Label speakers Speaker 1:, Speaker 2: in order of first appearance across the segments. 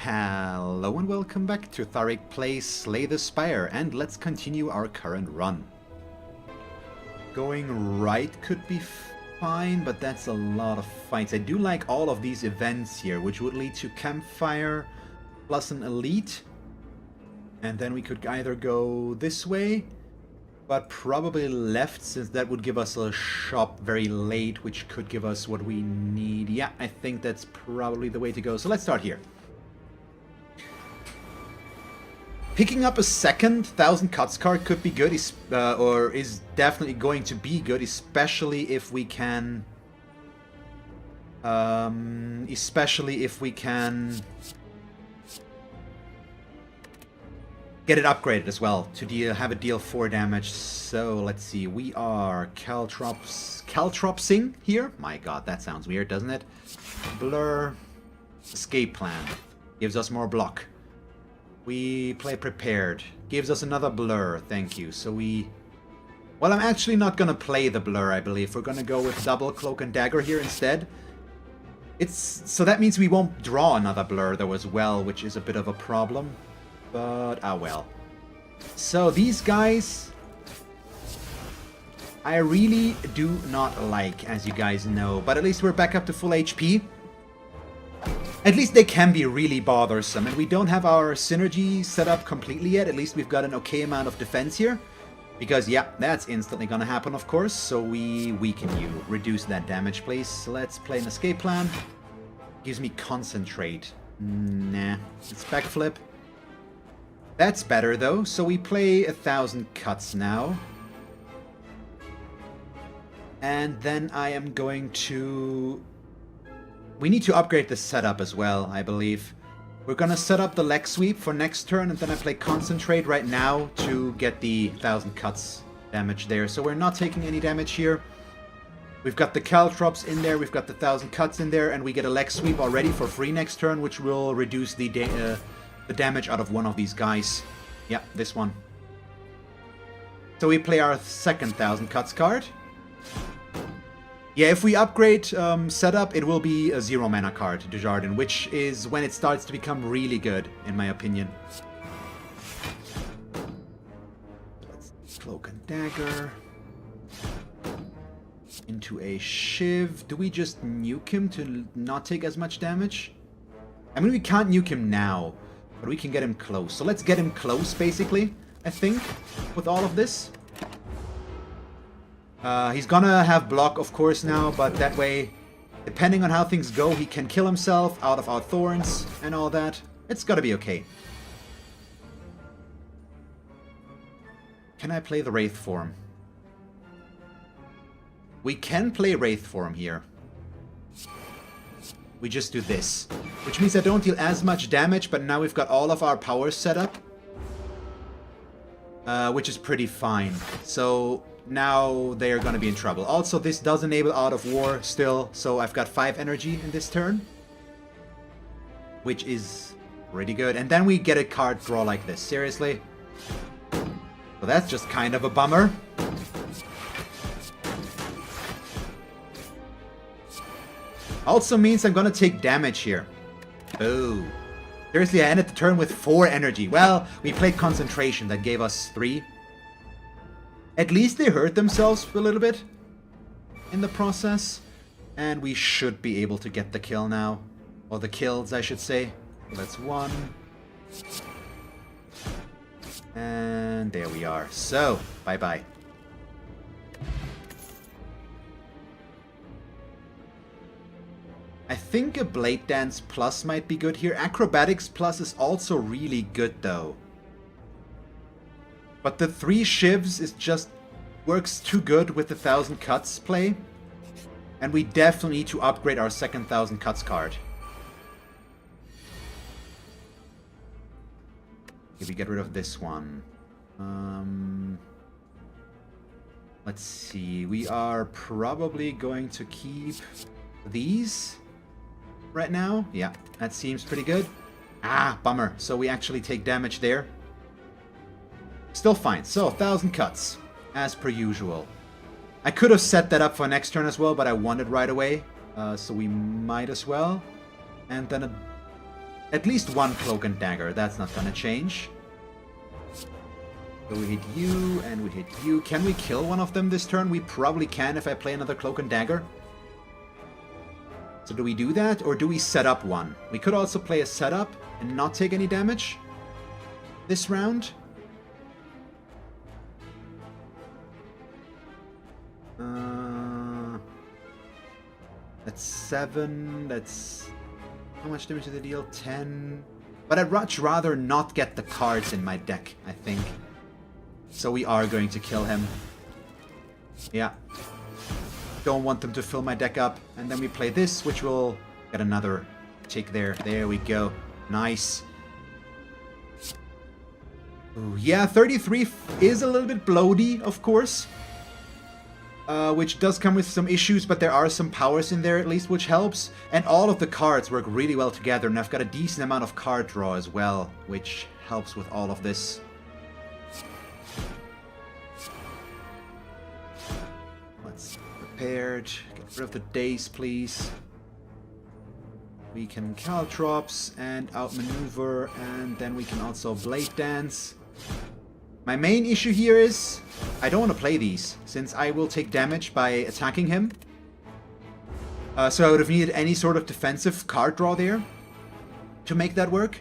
Speaker 1: Hello and welcome back to Thalric plays Slay the Spire, and let's continue our current run. Going right could be fine, but that's a lot of fights. I do like all of these events here, which would lead to campfire plus an elite. And then we could either go this way, but probably left, since that would give us a shop very late, which could give us what we need. Yeah, I think that's probably the way to go. So let's start here. Picking up a second 1000 cuts card could be good, or is definitely going to be good, especially if we can... get it upgraded as well, to have it deal 4 damage. So, let's see, we are caltropsing here. My god, that sounds weird, doesn't it? Blur. Escape plan. Gives us more block. We play prepared. Gives us another blur, thank you. So we... Well, I'm actually not gonna play the blur, I believe. We're gonna go with double cloak and dagger here instead. So that means we won't draw another blur though as well, which is a bit of a problem. But, ah well. So these guys... I really do not like, as you guys know. But at least we're back up to full HP. At least they can be really bothersome, and we don't have our synergy set up completely yet. At least we've got an okay amount of defense here. Because, yeah, that's instantly gonna happen, of course. So we weaken you. Reduce that damage, please. Let's play an escape plan. Gives me concentrate. Nah. It's backflip. That's better, though. So we play 1000 cuts now. And then I am going to... We need to upgrade the setup as well, I believe. We're gonna set up the leg sweep for next turn, and then I play concentrate right now to get the 1000 cuts damage there. So we're not taking any damage here. We've got the caltrops in there, we've got the 1000 cuts in there, and we get a leg sweep already for free next turn, which will reduce the damage out of one of these guys. Yeah, this one. So we play our second 1000 cuts card. Yeah, if we upgrade setup, it will be a 0 mana card, Dujardin, which is when it starts to become really good, in my opinion. Let's cloak and dagger. Into a shiv. Do we just nuke him to not take as much damage? I mean, we can't nuke him now, but we can get him close. So let's get him close, basically, I think, with all of this. He's gonna have block, of course, now, but that way, depending on how things go, he can kill himself out of our thorns and all that. It's gotta be okay. Can I play the Wraith form? We can play Wraith form here. We just do this. Which means I don't deal as much damage, but now we've got all of our powers set up. Which is pretty fine. So... now they are going to be in trouble. Also, this does enable Out of War still, so I've got 5 energy in this turn. Which is pretty good. And then we get a card draw like this. Seriously? So that's just kind of a bummer. Also means I'm going to take damage here. Oh. Seriously, I ended the turn with 4 energy. Well, we played Concentration. That gave us 3. At least they hurt themselves a little bit in the process. And we should be able to get the kill now. Or the kills, I should say. That's 1. And there we are. So, bye-bye. I think a Blade Dance Plus might be good here. Acrobatics Plus is also really good, though. But the 3 shivs is just works too good with the 1000 cuts play. And we definitely need to upgrade our second 1000 cuts card. If we get rid of this one. Let's see. We are probably going to keep these right now. Yeah, that seems pretty good. Ah, bummer. So we actually take damage there. Still fine. So, 1000 cuts, as per usual. I could have set that up for next turn as well, but I won it right away. So we might as well. And then At least one Cloak and Dagger. That's not gonna change. So we hit you, and we hit you. Can we kill one of them this turn? We probably can if I play another Cloak and Dagger. So do we do that, or do we set up one? We could also play a setup and not take any damage this round. That's 7, that's... How much damage did they deal? 10... But I'd much rather not get the cards in my deck, I think. So we are going to kill him. Yeah. Don't want them to fill my deck up. And then we play this, which will get another tick there. There we go. Nice. Ooh, yeah, 33 is a little bit bloaty, of course. Which does come with some issues, but there are some powers in there at least, which helps. And all of the cards work really well together, and I've got a decent amount of card draw as well, which helps with all of this. Let's prepared. Get rid of the days, please. We can Caltrops and outmaneuver, and then we can also Blade Dance. My main issue here is I don't want to play these, since I will take damage by attacking him. So I would have needed any sort of defensive card draw there to make that work.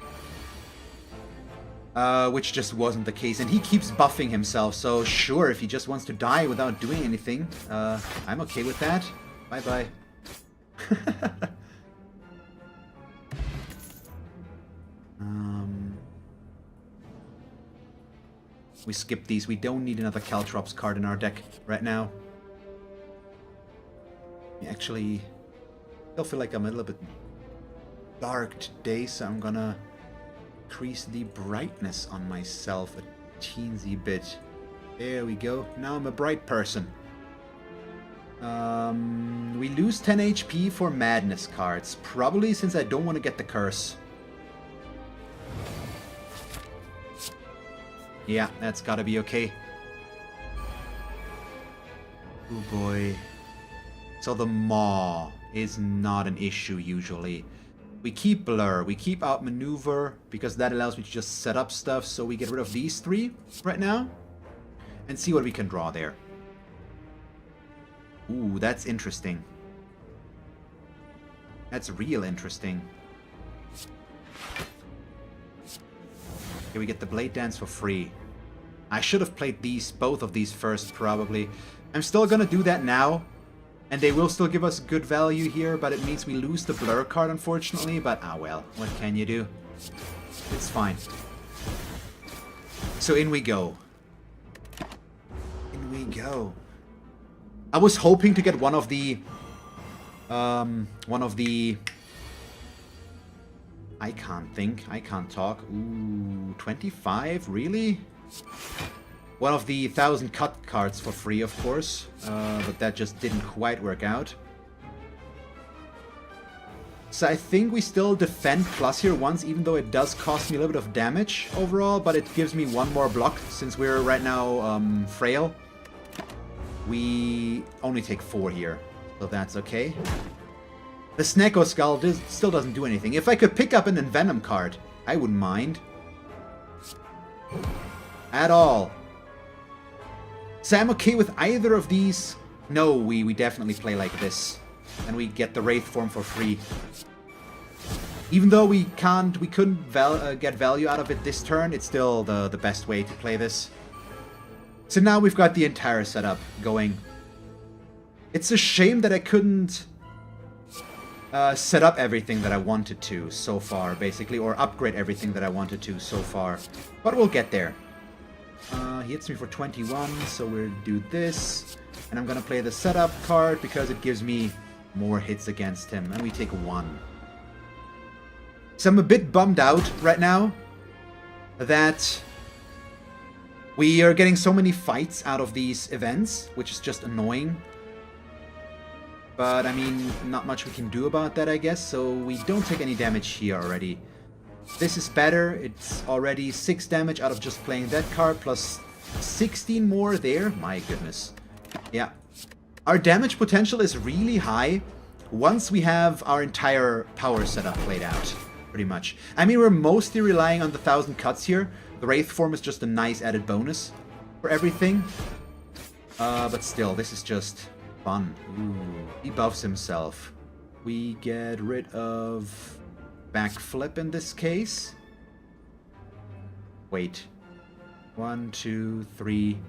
Speaker 1: Which just wasn't the case. And he keeps buffing himself, so sure, if he just wants to die without doing anything, I'm okay with that. Bye-bye. We skip these. We don't need another Caltrops card in our deck right now. Actually, I still feel like I'm a little bit dark today, so I'm gonna increase the brightness on myself a teensy bit. There we go. Now I'm a bright person. We lose 10 HP for Madness cards. Probably since I don't want to get the curse. Yeah, that's gotta be okay. Oh boy. So the Maw is not an issue usually. We keep Blur, we keep Outmaneuver, because that allows me to just set up stuff, so we get rid of these 3 right now. And see what we can draw there. Ooh, that's interesting. That's real interesting. Okay, we get the Blade Dance for free. I should have played both of these first, probably. I'm still gonna do that now. And they will still give us good value here, but it means we lose the Blur card, unfortunately. But, ah well, what can you do? It's fine. So in we go. In we go. I was hoping to get one of the... I can't think. I can't talk. Ooh, 25? Really? One of the 1,000 cut cards for free, of course. But that just didn't quite work out. So I think we still defend plus here once, even though it does cost me a little bit of damage overall. But it gives me one more block, since we're right now frail. We only take 4 here, so that's okay. The Snecko Skull still doesn't do anything. If I could pick up an Envenom card, I wouldn't mind. At all. So I'm okay with either of these. No, we definitely play like this. And we get the Wraith form for free. Even though we couldn't get value out of it this turn, it's still the best way to play this. So now we've got the entire setup going. It's a shame that I couldn't set up everything that I wanted to so far, basically, or upgrade everything that I wanted to so far. But we'll get there. He hits me for 21, so we'll do this. And I'm gonna play the setup card because it gives me more hits against him. And we take 1. So I'm a bit bummed out right now that we are getting so many fights out of these events, which is just annoying. But, I mean, not much we can do about that, I guess, so we don't take any damage here already. This is better. It's already 6 damage out of just playing that card, plus 16 more there. My goodness. Yeah. Our damage potential is really high once we have our entire power setup played out. pretty much. I mean, we're mostly relying on the 1,000 cuts here. The Wraith form is just a nice added bonus for everything. But still, this is just fun. Ooh, he buffs himself. We get rid of backflip in this case. Wait. 1, 2, 3.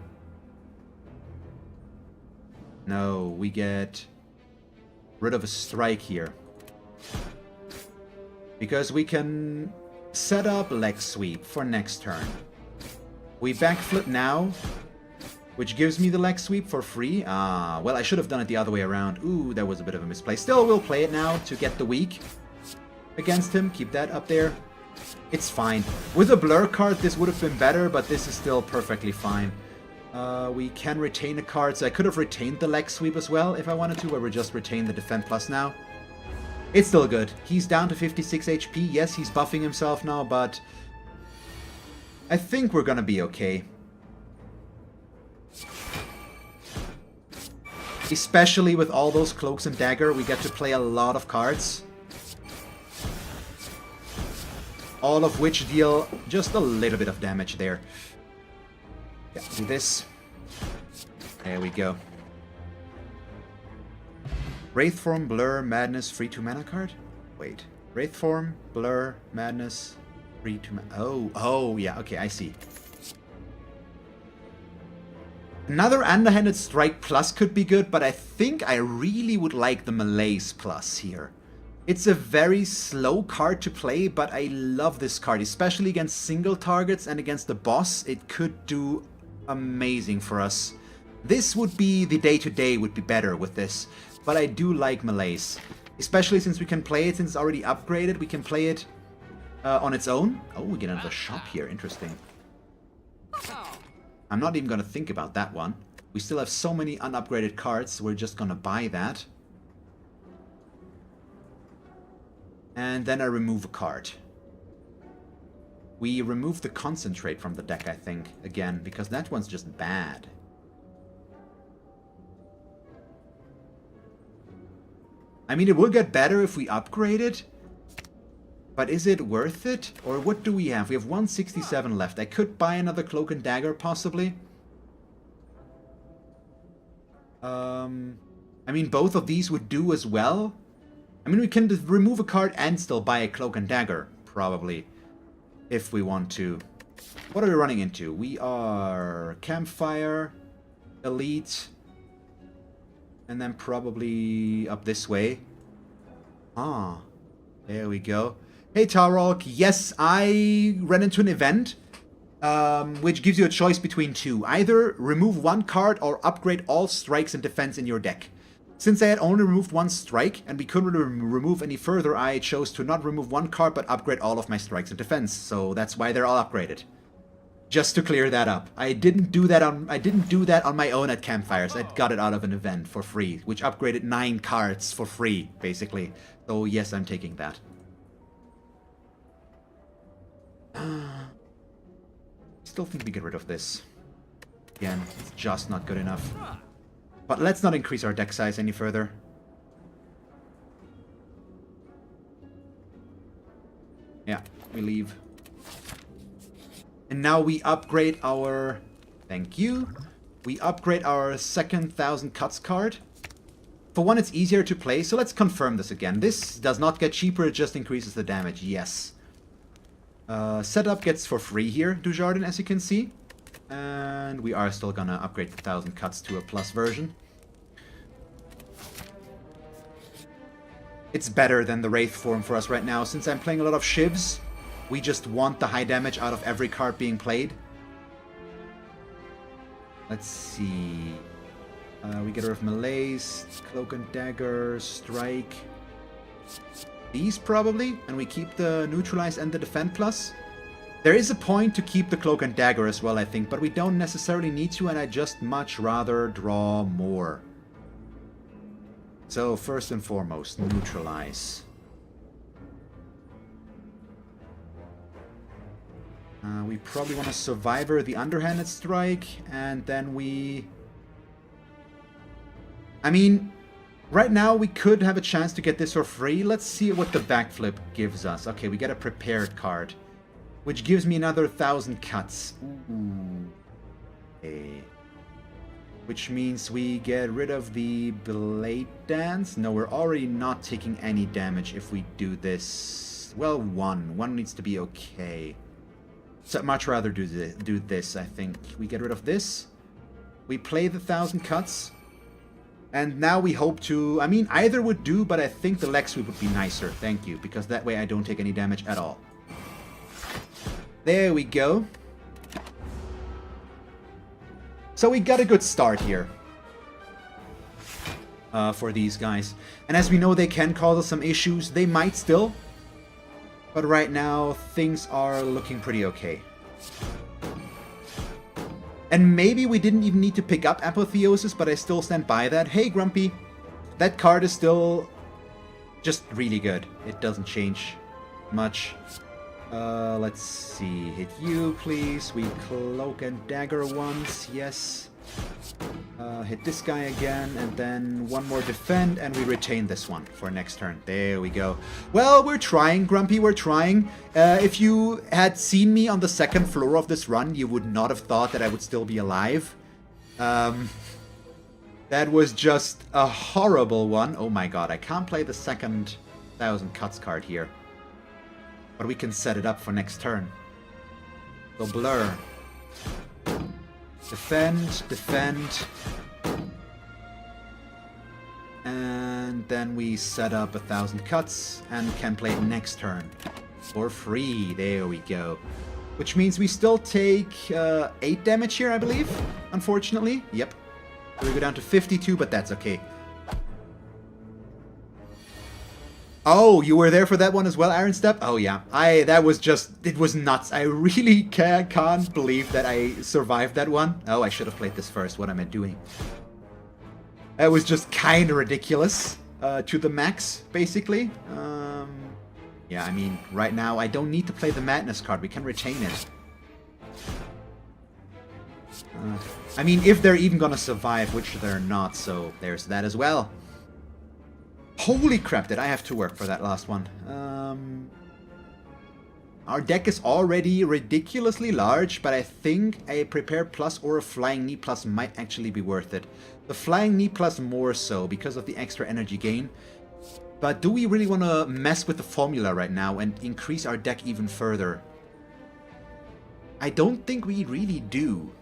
Speaker 1: No, we get rid of a strike here. Because we can set up leg sweep for next turn. We backflip now, which gives me the leg sweep for free. Ah, well, I should have done it the other way around. Ooh, that was a bit of a misplay. Still, we'll play it now to get the weak against him. Keep that up there. It's fine. With a blur card, this would have been better, but this is still perfectly fine. We can retain a card, so I could have retained the leg sweep as well if I wanted to, where we just retain the defend plus now. It's still good. He's down to 56 HP. Yes, he's buffing himself now, but I think we're gonna be okay. Especially with all those cloaks and dagger, we get to play a lot of cards. All of which deal just a little bit of damage there. Yeah, do this. There we go. Wraith form, blur, madness, free 2 mana card? Wait. Wraith form, blur, madness, free 2 mana. Oh, yeah, okay, I see. Another underhanded strike plus could be good, but I think I really would like the malaise plus here. It's a very slow card to play, but I love this card, especially against single targets and against the boss. It could do amazing for us. This would be, the day-to-day would be better with this, but I do like malaise. Especially since we can play it, since it's already upgraded, we can play it on its own. Oh, we get another shop here, interesting. I'm not even gonna think about that one. We still have so many unupgraded cards, so we're just gonna buy that. And then I remove a card. We remove the concentrate from the deck, I think, again, because that one's just bad. I mean, it will get better if we upgrade it, but is it worth it? Or what do we have? We have 167 left. I could buy another Cloak and Dagger, possibly. I mean, both of these would do as well. I mean, we can remove a card and still buy a Cloak and Dagger, probably, if we want to. What are we running into? We are Campfire, Elite, and then probably up this way. Ah, there we go. Hey, Thalric. Yes, I ran into an event, which gives you a choice between two. Either remove one card or upgrade all strikes and defense in your deck. Since I had only removed one strike, and we couldn't remove any further, I chose to not remove one card, but upgrade all of my strikes and defense. So that's why they're all upgraded. Just to clear that up. I didn't do that on my own at Campfires. I got it out of an event for free, which upgraded 9 cards for free, basically. So yes, I'm taking that. Still think we get rid of this. Again, it's just not good enough. But let's not increase our deck size any further. Yeah, we leave. And now we upgrade our... Thank you. We upgrade our second 1,000 cuts card. For one, it's easier to play, so let's confirm this again. This does not get cheaper, it just increases the damage, yes. Setup gets for free here, Dujardin, as you can see. And we are still gonna upgrade the 1,000 cuts to a plus version. It's better than the Wraith form for us right now. Since I'm playing a lot of Shivs, we just want the high damage out of every card being played. Let's see. We get rid of Malaise, Cloak and Dagger, Strike. These probably, and we keep the Neutralize and the Defend Plus. There is a point to keep the Cloak and Dagger as well, I think, but we don't necessarily need to, and I just much rather draw more. So, first and foremost, Neutralize. We probably want to Survivor the Underhanded Strike, and then we... I mean, Right now, we could have a chance to get this for free. Let's see what the backflip gives us. Okay, we get a prepared card, which gives me another 1,000 cuts. Ooh. Okay. Which means we get rid of the Blade Dance. No, we're already not taking any damage if we do this. Well, one. One needs to be okay. So I'd much rather do this, I think. We get rid of this. We play the 1,000 cuts. And now we hope to... I mean, either would do, but I think the leg sweep would be nicer. Thank you, because that way I don't take any damage at all. There we go. So we got a good start here. For these guys. And as we know, they can cause us some issues. They might still. But right now, things are looking pretty okay. And maybe we didn't even need to pick up Apotheosis, but I still stand by that. Hey, Grumpy. That card is still just really good. It doesn't change much. Let's see. Hit you, please. We Cloak and Dagger once. Yes. Hit this guy again, and then one more defend, and we retain this one for next turn. There we go. Well, we're trying, Grumpy, we're trying. If you had seen me on the second floor of this run, you would not have thought that I would still be alive. That was just a horrible one. Oh my god, I can't play the second 1,000 cuts card here. But we can set it up for next turn. So Blur. Defend, defend. And then we set up 1,000 cuts and can play it next turn. For free. There we go. Which means we still take 8 damage here, I believe. Unfortunately. Yep. So we go down to 52, but that's okay. Oh, you were there for that one as well, Iron Step? Oh yeah, that was just, it was nuts. I really can't believe that I survived that one. Oh, I should have played this first. What am I doing? That was just kind of ridiculous, to the max, basically. Yeah, I mean, right now I don't need to play the Madness card. We can retain it. I mean, if they're even gonna survive, which they're not, so there's that as well. Holy crap, did I have to work for that last one. Our deck is already ridiculously large, but I think a Prepare Plus or a Flying Knee Plus might actually be worth it. The Flying Knee Plus more so, because of the extra energy gain. But do we really want to mess with the formula right now and increase our deck even further? I don't think we really do.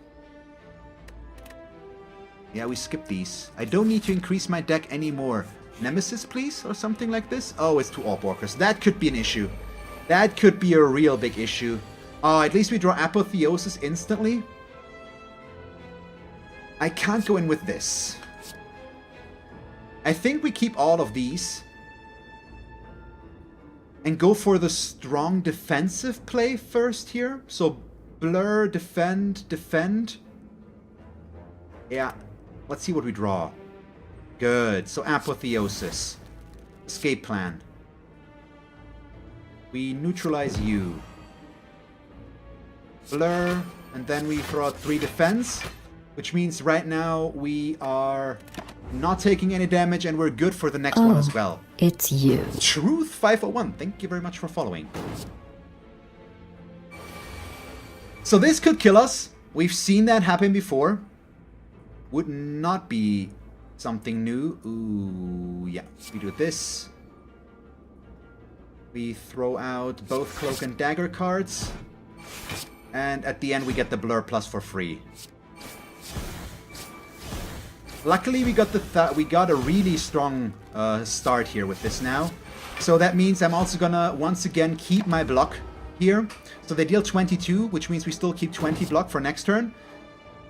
Speaker 1: Yeah, we skip these. I don't need to increase my deck anymore. Nemesis, please? Or something like this? Oh, it's 2 Orb Walkers. That could be an issue. That could be a real big issue. Oh, at least we draw Apotheosis instantly. I can't go in with this. I think we keep all of these. And go for the strong defensive play first here. So, Blur, defend, defend. Yeah. Let's see what we draw. Good. So Apotheosis. Escape plan. We neutralize you. Blur. And then we throw out 3 defense. Which means right now we are not taking any damage and we're good for the next one as well.
Speaker 2: It's you.
Speaker 1: Truth 501. Thank you very much for following. So this could kill us. We've seen that happen before. Would not be something new. Ooh, yeah. We do this. We throw out both Cloak and Dagger cards. And at the end we get the Blur Plus for free. Luckily we got a really strong start here with this now. So that means I'm also gonna once again keep my block here. So they deal 22, which means we still keep 20 block for next turn.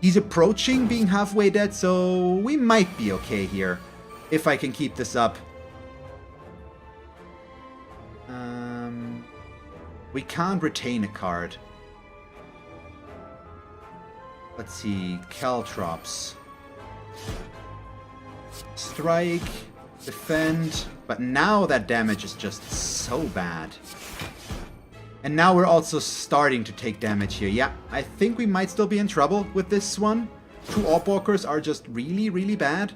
Speaker 1: He's approaching being halfway dead, so we might be okay here. If I can keep this up. We can't retain a card. Let's see. Caltrops. Strike. Defend. But now that damage is just so bad. And now we're also starting to take damage here. Yeah, I think we might still be in trouble with this one. 2 Orb Walkers are just really, really bad.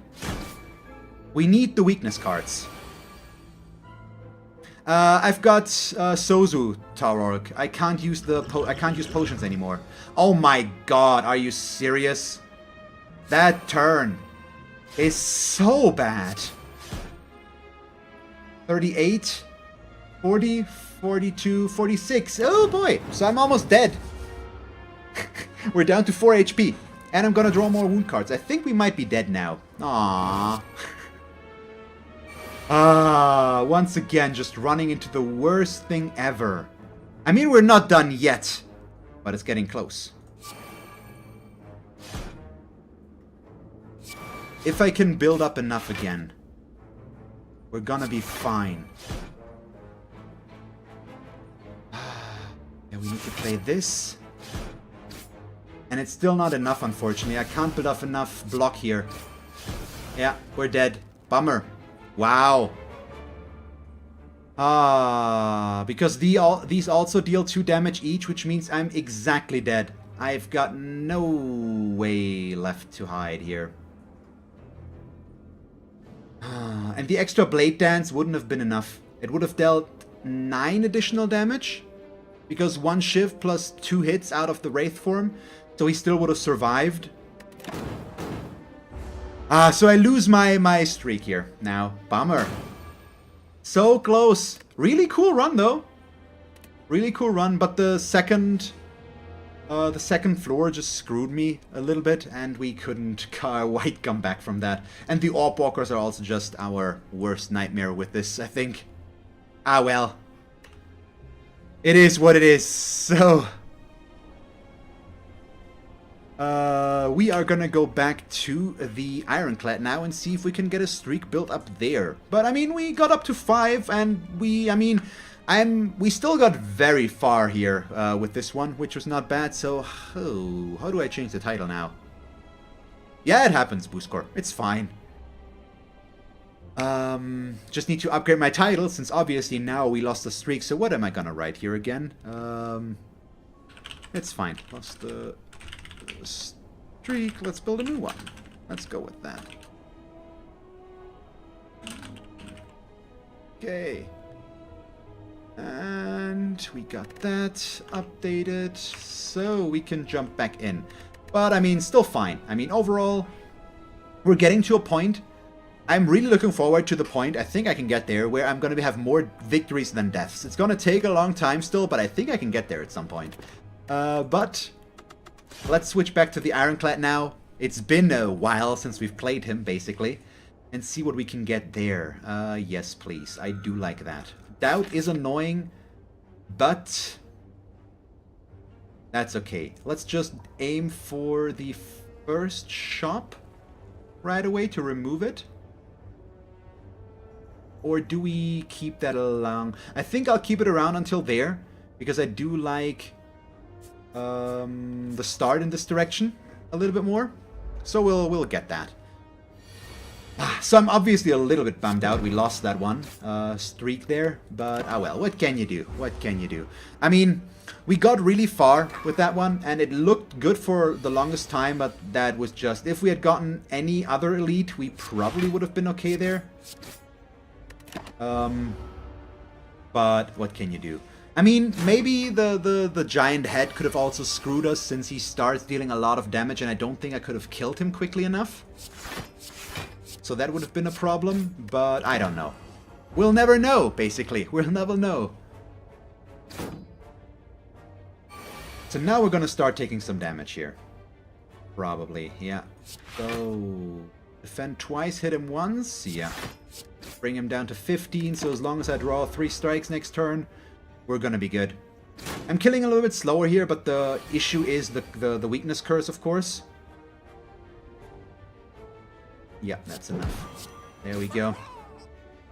Speaker 1: We need the weakness cards. I've got Sozu Thalric. I can't use potions anymore. Oh my god, are you serious? That turn is so bad. 38, 40, 42, 46. Oh boy, so I'm almost dead. We're down to 4 HP. And I'm gonna draw more wound cards. I think we might be dead now. Aww. Once again, just running into the worst thing ever. I mean, we're not done yet, but it's getting close. If I can build up enough again, we're gonna be fine. Yeah, we need to play this. And it's still not enough, unfortunately. I can't build up enough block here. Yeah, we're dead. Bummer. Wow. Because these also deal 2 damage each, which means I'm exactly dead. I've got no way left to hide here. And the extra Blade Dance wouldn't have been enough. It would have dealt 9 additional damage. Because 1 shiv plus 2 hits out of the Wraith form. So he still would have survived. So I lose my streak here now. Bummer. So close. Really cool run though. Really cool run, but the second floor just screwed me a little bit, and we couldn't quite come back from that. And the Orb Walkers are also just our worst nightmare with this, I think. Ah well. It is what it is. So we are gonna go back to the Ironclad now and see if we can get a streak built up there. But I mean, we got up to 5, and we still got very far here with this one, which was not bad. So how do I change the title now? Yeah, it happens, Booskor. It's fine. Just need to upgrade my title, since obviously now we lost the streak. So what am I gonna write here again? It's fine. Lost the streak. Let's build a new one. Let's go with that. Okay. And we got that updated, so we can jump back in. But I mean, still fine. I mean, overall, we're getting to a point. I'm really looking forward to the point, I think I can get there, where I'm going to have more victories than deaths. It's going to take a long time still, but I think I can get there at some point. But let's switch back to the Ironclad now. It's been a while since we've played him, basically. And see what we can get there. Yes, please. I do like that. Doubt is annoying, but that's okay. Let's just aim for the first shop right away to remove it. Or do we keep that along? I think I'll keep it around until there, because I do like the start in this direction a little bit more. So we'll get that. So I'm obviously a little bit bummed out we lost that one streak there, but ah well, what can you do? What can you do? I mean, we got really far with that one, and it looked good for the longest time, but that was just, if we had gotten any other elite, we probably would have been okay there. But what can you do? I mean, maybe the giant head could have also screwed us, since he starts dealing a lot of damage, and I don't think I could have killed him quickly enough. So that would have been a problem, but I don't know. We'll never know, basically. We'll never know. So now we're gonna start taking some damage here. Probably, yeah. So, defend twice, hit him once, yeah. Bring him down to 15, so as long as I draw 3 strikes next turn, we're gonna be good. I'm killing a little bit slower here, but the issue is the weakness curse, of course. Yeah, that's enough. There we go.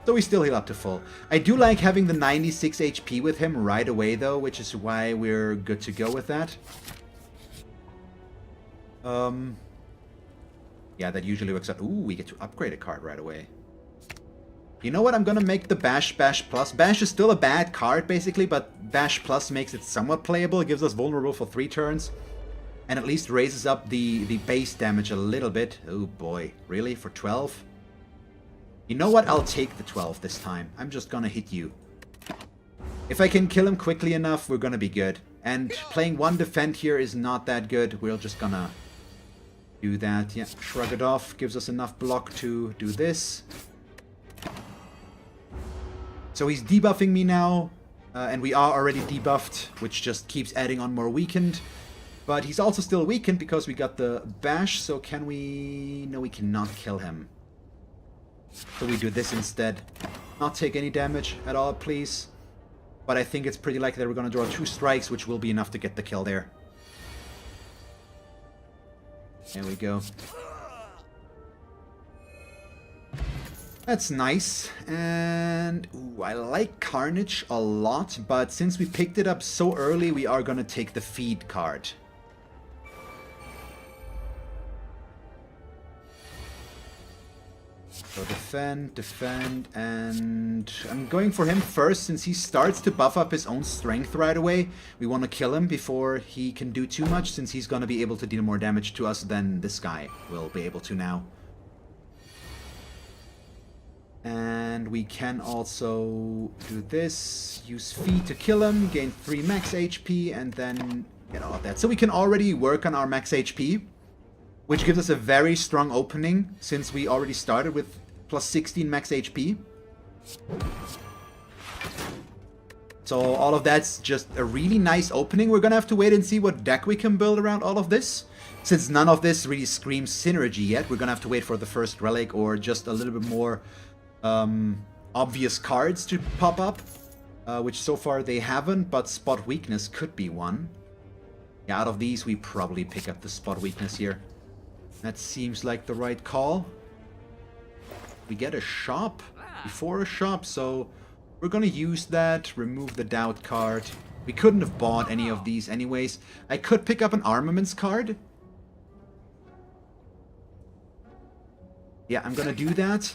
Speaker 1: So we still heal up to full. I do like having the 96 HP with him right away, though, which is why we're good to go with that. Yeah, that usually works out. Ooh, we get to upgrade a card right away. You know what? I'm gonna make the Bash Plus. Bash is still a bad card, basically, but Bash Plus makes it somewhat playable. It gives us vulnerable for 3 turns. And at least raises up the base damage a little bit. Oh boy, really? For 12? You know what? I'll take the 12 this time. I'm just gonna hit you. If I can kill him quickly enough, we're gonna be good. And playing one defend here is not that good. We're just gonna do that. Yeah, shrug it off. Gives us enough block to do this. So he's debuffing me now. And we are already debuffed, which just keeps adding on more weakened. But he's also still weakened because we got the bash. So can we... No, we cannot kill him. So we do this instead. Not take any damage at all, please. But I think it's pretty likely that we're going to draw 2 strikes, which will be enough to get the kill there. There we go. That's nice. And ooh, I like Carnage a lot, but since we picked it up so early, we are going to take the feed card. So defend, and I'm going for him first since he starts to buff up his own strength right away. We want to kill him before he can do too much, since he's going to be able to deal more damage to us than this guy will be able to now. And we can also do this, use feed to kill him, gain 3 max HP, and then get all of that. So we can already work on our max HP, which gives us a very strong opening, since we already started with plus 16 max HP. So all of that's just a really nice opening. We're gonna have to wait and see what deck we can build around all of this. Since none of this really screams synergy yet, we're gonna have to wait for the first relic or just a little bit more obvious cards to pop up. Which so far they haven't, but spot weakness could be one. Yeah, out of these we probably pick up the spot weakness here. That seems like the right call. We get a shop before a shop, so we're gonna use that, remove the doubt card. We couldn't have bought any of these anyways. I could pick up an armaments card. Yeah, I'm gonna do that.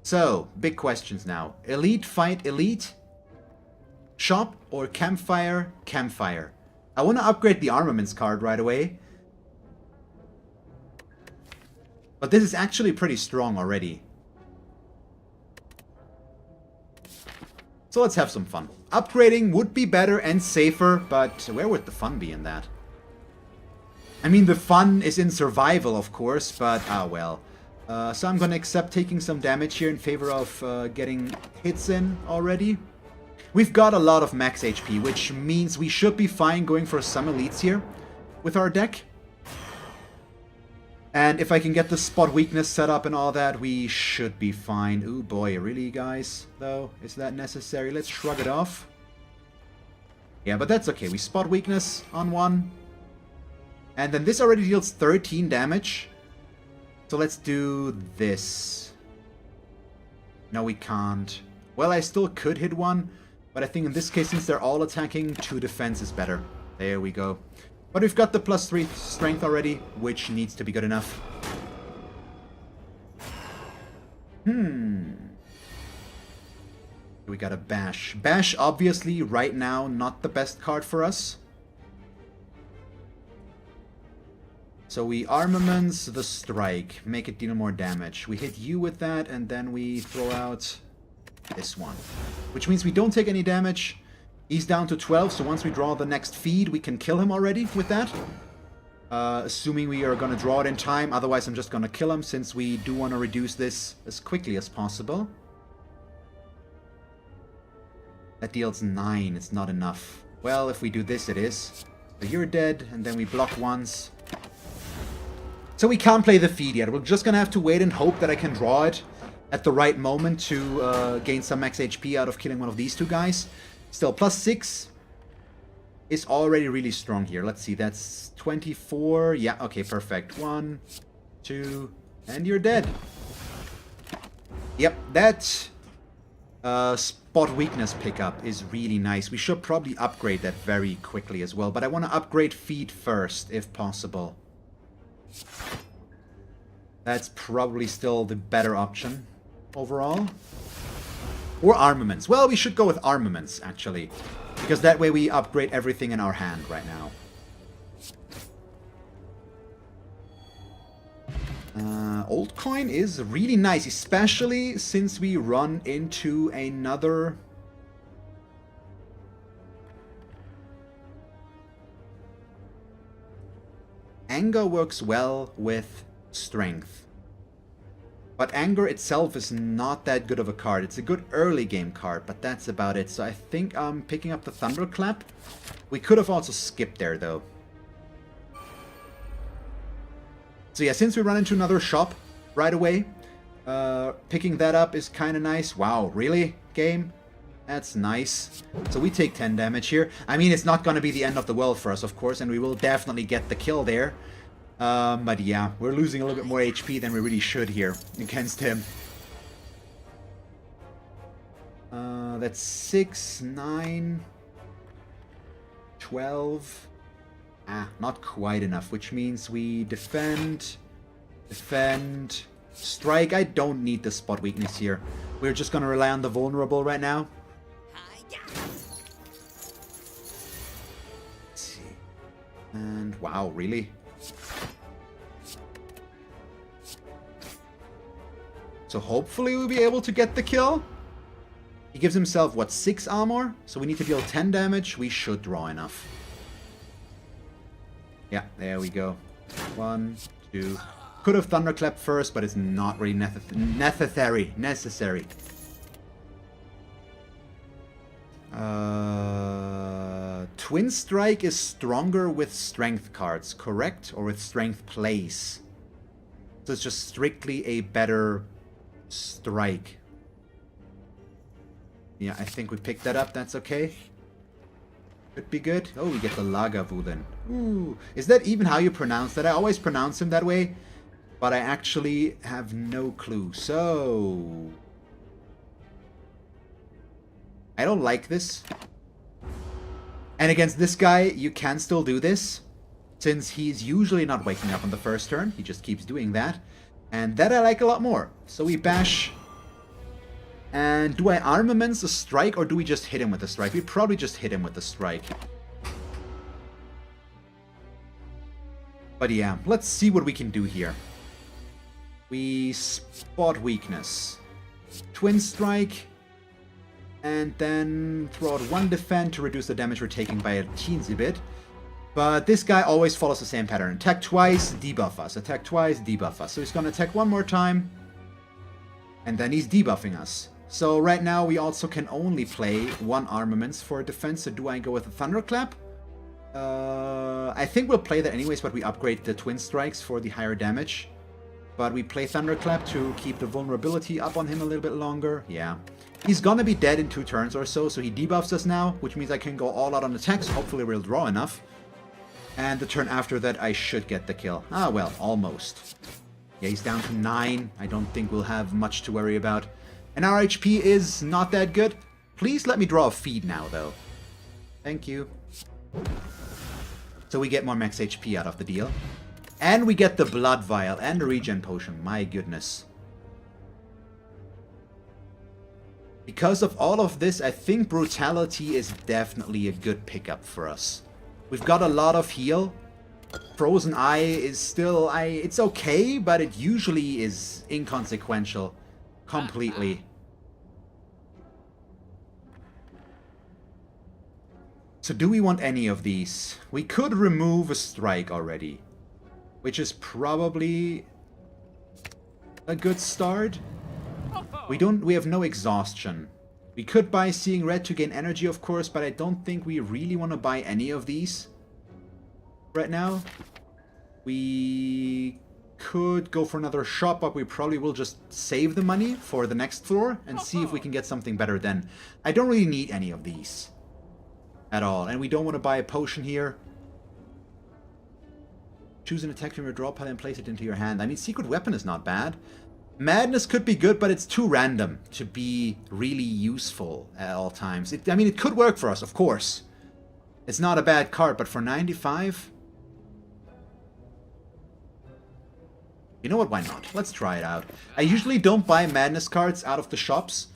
Speaker 1: So, big questions now. Elite fight elite? Shop or campfire? Campfire. I want to upgrade the armaments card right away. But this is actually pretty strong already. So let's have some fun. Upgrading would be better and safer, but where would the fun be in that? I mean, the fun is in survival, of course, but ah well. So I'm gonna accept taking some damage here in favor of getting hits in already. We've got a lot of max HP, which means we should be fine going for some elites here with our deck. And if I can get the spot weakness set up and all that, we should be fine. Ooh boy, really guys, though? Is that necessary? Let's shrug it off. Yeah, but that's okay. We spot weakness on one. And then this already deals 13 damage. So let's do this. No, we can't. Well, I still could hit one. But I think in this case, since they're all attacking, 2 defense is better. There we go. But we've got the +3 strength already, which needs to be good enough. We got a bash. Bash, obviously, right now, not the best card for us. So we armaments the strike, make it deal more damage. We hit you with that, and then we throw out this one. Which means we don't take any damage. He's down to 12, so once we draw the next feed, we can kill him already with that. Assuming we are going to draw it in time, otherwise I'm just going to kill him, since we do want to reduce this as quickly as possible. That deals 9, it's not enough. Well, if we do this, it is. So you're dead, and then we block once. So we can't play the feed yet. We're just going to have to wait and hope that I can draw it at the right moment to gain some max HP out of killing one of these 2 guys. Still, +6 is already really strong here. Let's see, that's 24. Yeah, okay, perfect. 1, 2, and you're dead. Yep, that spot weakness pickup is really nice. We should probably upgrade that very quickly as well, but I want to upgrade feed first, if possible. That's probably still the better option overall. Or armaments. Well, we should go with armaments, actually. Because that way we upgrade everything in our hand right now. Old coin is really nice, especially since we run into another... Anger works well with strength. But anger itself is not that good of a card. It's a good early game card, but that's about it. So I think I'm picking up the Thunderclap. We could have also skipped there, though. So yeah, since we run into another shop right away, picking that up is kind of nice. Wow, really, game? That's nice. So we take 10 damage here. I mean, it's not going to be the end of the world for us, of course, and we will definitely get the kill there. But yeah, we're losing a little bit more HP than we really should here against him. That's 6, 9, 12... not quite enough, which means we defend, strike. I don't need the spot weakness here. We're just gonna rely on the vulnerable right now. Let's see. And wow, really? So hopefully we'll be able to get the kill. He gives himself, what, 6 armor? So we need to deal 10 damage. We should draw enough. Yeah, there we go. 1, 2. Could have Thunderclap first, but it's not really necessary. Twin Strike is stronger with strength cards, correct? Or with strength plays. So it's just strictly a better strike. Yeah, I think we picked that up. That's okay. Could be good. Oh, we get the Lagavulin. Ooh. Is that even how you pronounce that? I always pronounce him that way, but I actually have no clue. So... I don't like this. And against this guy, you can still do this, since he's usually not waking up on the first turn. He just keeps doing that. And that I like a lot more. So we bash... And do I armaments a strike, or do we just hit him with the strike? We probably just hit him with the strike. But yeah, let's see what we can do here. We spot weakness. Twin strike. And then throw out 1 defend to reduce the damage we're taking by a teensy bit. But this guy always follows the same pattern. Attack twice, debuff us. Attack twice, debuff us. So he's gonna attack 1 more time. And then he's debuffing us. So right now we also can only play 1 armaments for defense. So do I go with a Thunderclap? I think we'll play that anyways, but we upgrade the Twin Strikes for the higher damage. But we play Thunderclap to keep the vulnerability up on him a little bit longer. Yeah. He's gonna be dead in 2 turns or so, so he debuffs us now, which means I can go all out on attacks. Hopefully we'll draw enough. And the turn after that I should get the kill. Ah, well, almost. Yeah, he's down to 9. I don't think we'll have much to worry about. And our HP is not that good. Please let me draw a feed now, though. Thank you. So we get more max HP out of the deal. And we get the Blood Vial and the Regen Potion. My goodness. Because of all of this, I think Brutality is definitely a good pickup for us. We've got a lot of heal. Frozen Eye is still... it's okay, but it usually is inconsequential. Completely. So do we want any of these? We could remove a strike already, which is probably a good start. We have no exhaustion. We could buy Seeing Red to gain energy, of course, but I don't think we really want to buy any of these right now. We could go for another shop, but we probably will just save the money for the next floor and see if we can get something better then. I don't really need any of these at all, and we don't want to buy a potion here. Choose an attack from your draw pile and place it into your hand. I mean, Secret Weapon is not bad. Madness could be good, but it's too random to be really useful at all times. I mean, it could work for us, of course. It's not a bad card, but for 95... You know what, why not? Let's try it out. I usually don't buy Madness cards out of the shops,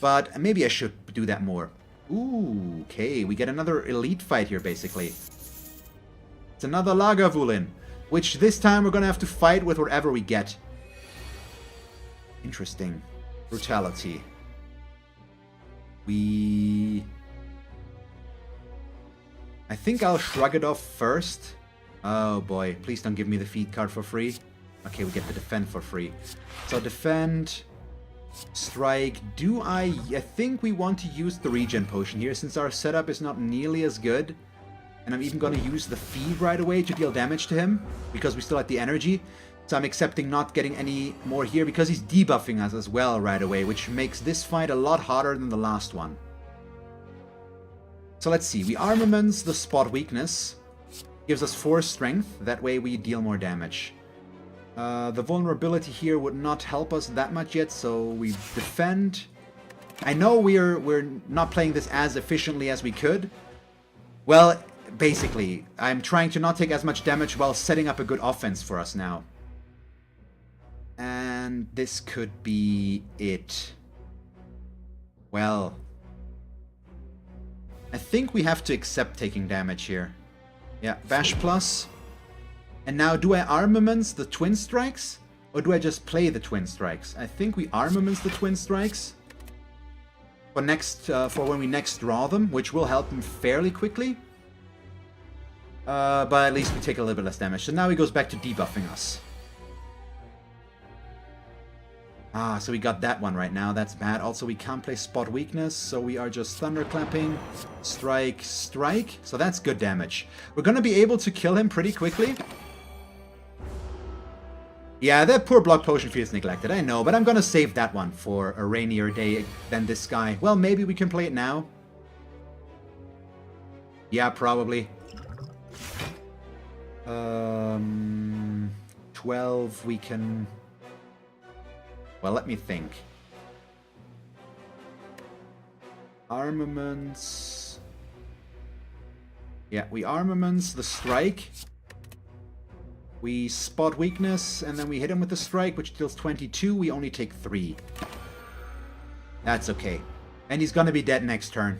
Speaker 1: but maybe I should do that more. Ooh, okay, we get another elite fight here, basically. It's another Lagavulin, which this time we're gonna have to fight with whatever we get. Interesting. Brutality. I think I'll shrug it off first. Oh boy, please don't give me the feed card for free. Okay, we get the defend for free. So defend, strike. I think we want to use the regen potion here since our setup is not nearly as good. And I'm even going to use the feed right away to deal damage to him because we still have the energy. So I'm accepting not getting any more here because he's debuffing us as well right away, which makes this fight a lot harder than the last one. So let's see, we armaments the spot weakness, gives us 4 strength, that way we deal more damage. The vulnerability here would not help us that much yet, so we defend. I know we're not playing this as efficiently as we could. Well, basically, I'm trying to not take as much damage while setting up a good offense for us now. And this could be it. Well, I think we have to accept taking damage here. Yeah, Bash Plus. And now, do I armaments the Twin Strikes? Or do I just play the Twin Strikes? I think we armaments the Twin Strikes. For when we next draw them, which will help him fairly quickly. But at least we take a little bit less damage. So now he goes back to debuffing us. Ah, so we got that one right now. That's bad. Also, we can't play spot weakness, so we are just thunderclapping, strike, strike. So that's good damage. We're gonna be able to kill him pretty quickly. Yeah, that poor block potion feels neglected, I know, but I'm gonna save that one for a rainier day than this guy. Well, maybe we can play it now. Yeah, probably. 12, we can... Well, let me think. Armaments. Yeah, we armaments the strike. We spot weakness, and then we hit him with the strike, which deals 22. We only take 3. That's okay. And he's gonna be dead next turn.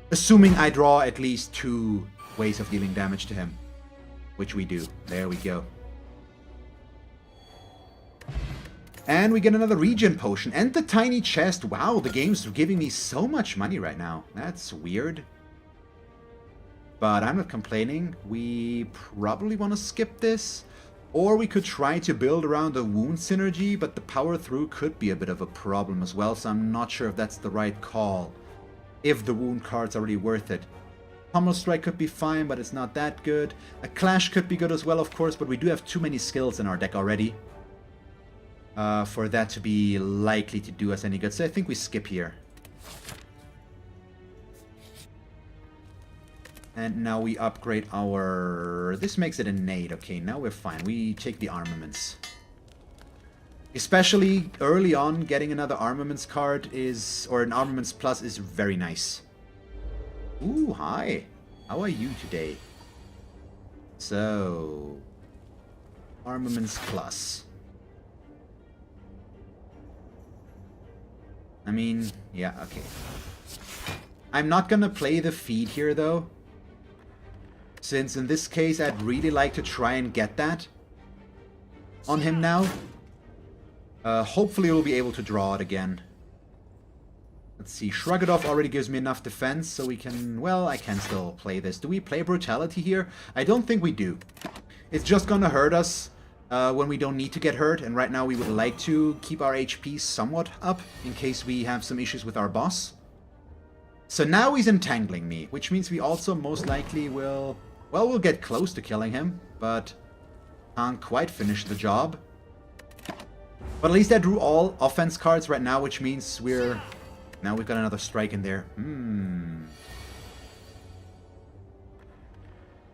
Speaker 1: Assuming I draw at least 2 ways of dealing damage to him. Which we do. There we go. And we get another regen potion. And the tiny chest. Wow, the game's giving me so much money right now. That's weird. But I'm not complaining. We probably want to skip this. Or we could try to build around the wound synergy, but the power through could be a bit of a problem as well, so I'm not sure if that's the right call. If the wound card's already worth it. Pommel Strike could be fine, but it's not that good. A Clash could be good as well, of course, but we do have too many skills in our deck already. For that to be likely to do us any good. So I think we skip here. And now we upgrade our... This makes it a nade. Okay, now we're fine. We take the armaments. Especially early on, getting another armaments card is... Or an armaments plus is very nice. Ooh, hi. How are you today? So... Armaments plus. I mean, yeah, okay. I'm not gonna play the feed here, though. Since in this case, I'd really like to try and get that on him now. Hopefully we'll be able to draw it again. Let's see, Shrug It Off already gives me enough defense, so we can... Well, I can still play this. Do we play Brutality here? I don't think we do. It's just gonna hurt us when we don't need to get hurt, and right now we would like to keep our HP somewhat up in case we have some issues with our boss. So now he's entangling me, which means we also most likely will... Well, we'll get close to killing him, but can't quite finish the job. But at least I drew all offense cards right now, which means we're... Now we've got another strike in there.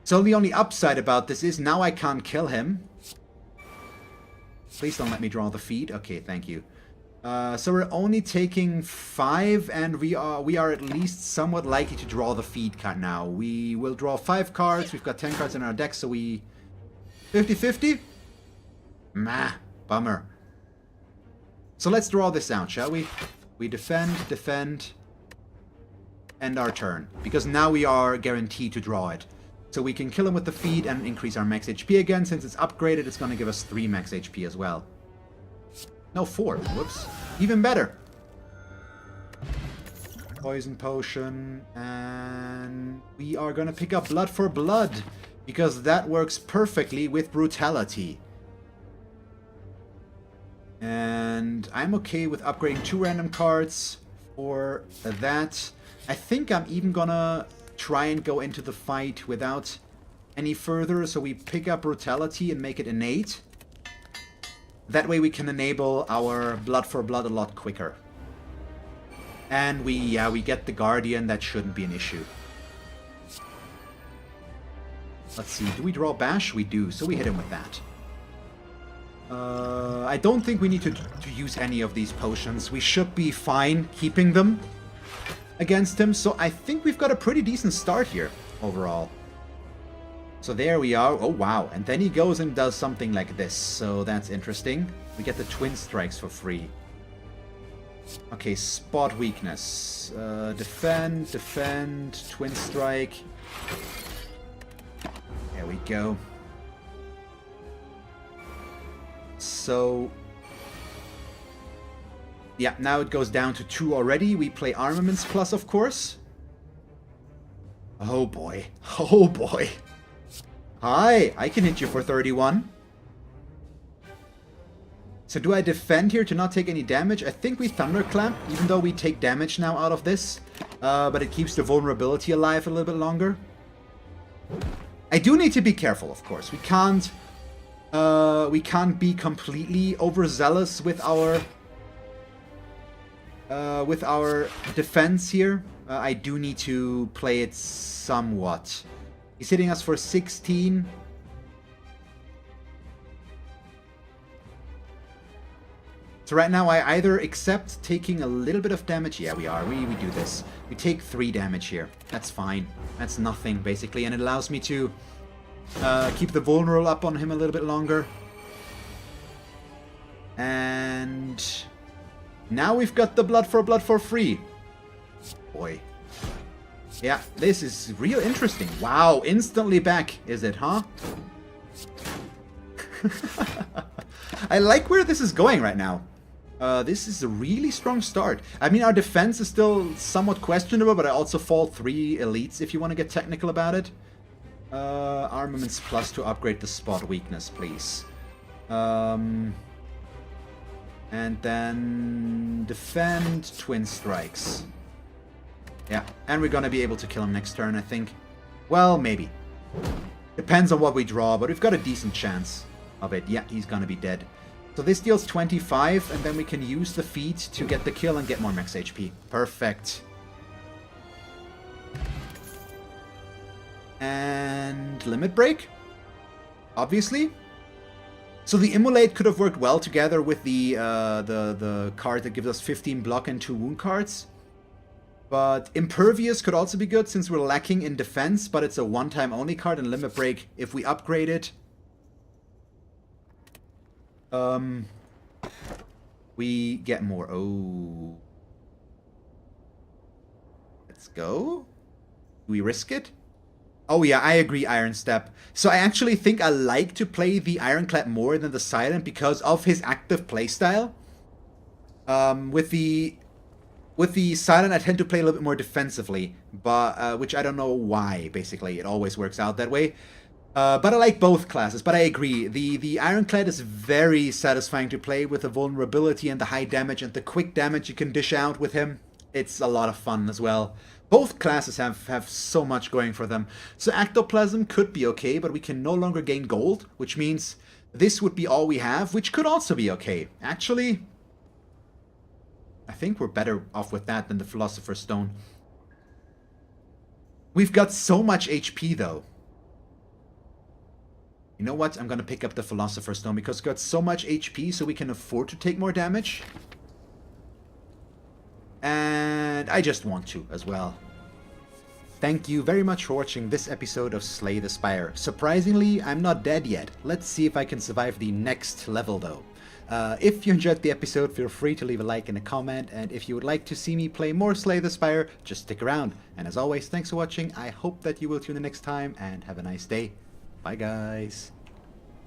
Speaker 1: So the only upside about this is now I can't kill him. Please don't let me draw the feed. Okay, thank you. So we're only taking 5, and we are at least somewhat likely to draw the feed card now. We will draw 5 cards. We've got 10 cards in our deck, so we... 50-50? Meh, bummer. So let's draw this out, shall we? We defend, end our turn. Because now we are guaranteed to draw it. So we can kill him with the feed and increase our max HP again. Since it's upgraded, it's going to give us 3 max HP as well. No, 4. Whoops. Even better. Poison potion. And we are gonna pick up blood for blood. Because that works perfectly with brutality. And I'm okay with upgrading 2 random cards for that. I think I'm even gonna try and go into the fight without any further. So we pick up brutality and make it innate. That way we can enable our blood for blood a lot quicker. And we get the Guardian. That shouldn't be an issue. Let's see. Do we draw Bash? We do. So we hit him with that. I don't think we need to use any of these potions. We should be fine keeping them against him. So I think we've got a pretty decent start here overall. So there we are. Oh, wow. And then he goes and does something like this. So that's interesting. We get the twin strikes for free. Okay, spot weakness. Defend, twin strike. There we go. So, yeah, now it goes down to 2 already. We play Armaments Plus, of course. Oh boy. Oh boy. Hi, I can hit you for 31. So do I defend here to not take any damage? I think we Thunderclap, even though we take damage now out of this. But it keeps the vulnerability alive a little bit longer. I do need to be careful, of course. We can't be completely overzealous with our defense here. I do need to play it somewhat. He's hitting us for 16. So right now I either accept taking a little bit of damage. Yeah, we are. We do this. We take 3 damage here. That's fine. That's nothing, basically. And it allows me to keep the vulnerable up on him a little bit longer. And now we've got the blood for free. Boy. Yeah, this is real interesting. Wow, instantly back, is it, huh? I like where this is going right now. This is a really strong start. I mean, our defense is still somewhat questionable, but I also fall 3 elites if you want to get technical about it. Armaments Plus to upgrade the spot weakness, please. And then defend, twin strikes. Yeah, and we're gonna be able to kill him next turn, I think. Well, maybe. Depends on what we draw, but we've got a decent chance of it. Yeah, he's gonna be dead. So this deals 25, and then we can use the feat to get the kill and get more max HP. Perfect. And limit break, obviously. So the immolate could have worked well together with the card that gives us 15 block and 2 wound cards. But Impervious could also be good since we're lacking in defense, but it's a one-time only card, and limit break, if we upgrade it, we get more. Oh. Let's go. Do we risk it? Oh yeah, I agree, Iron Step. So I actually think I like to play the Ironclad more than the Silent because of his active playstyle. With the Silent, I tend to play a little bit more defensively, but which I don't know why, basically. It always works out that way. But I like both classes, but I agree. The Ironclad is very satisfying to play with the vulnerability and the high damage and the quick damage you can dish out with him. It's a lot of fun as well. Both classes have so much going for them. So Ectoplasm could be okay, but we can no longer gain gold, which means this would be all we have, which could also be okay. Actually, I think we're better off with that than the Philosopher's Stone. We've got so much HP, though. You know what? I'm going to pick up the Philosopher's Stone because we've got so much HP so we can afford to take more damage. And I just want to as well. Thank you very much for watching this episode of Slay the Spire. Surprisingly, I'm not dead yet. Let's see if I can survive the next level though. If you enjoyed the episode, feel free to leave a like and a comment, and if you would like to see me play more Slay the Spire, just stick around. And as always, thanks for watching. I hope that you will tune in next time, and have a nice day. Bye guys.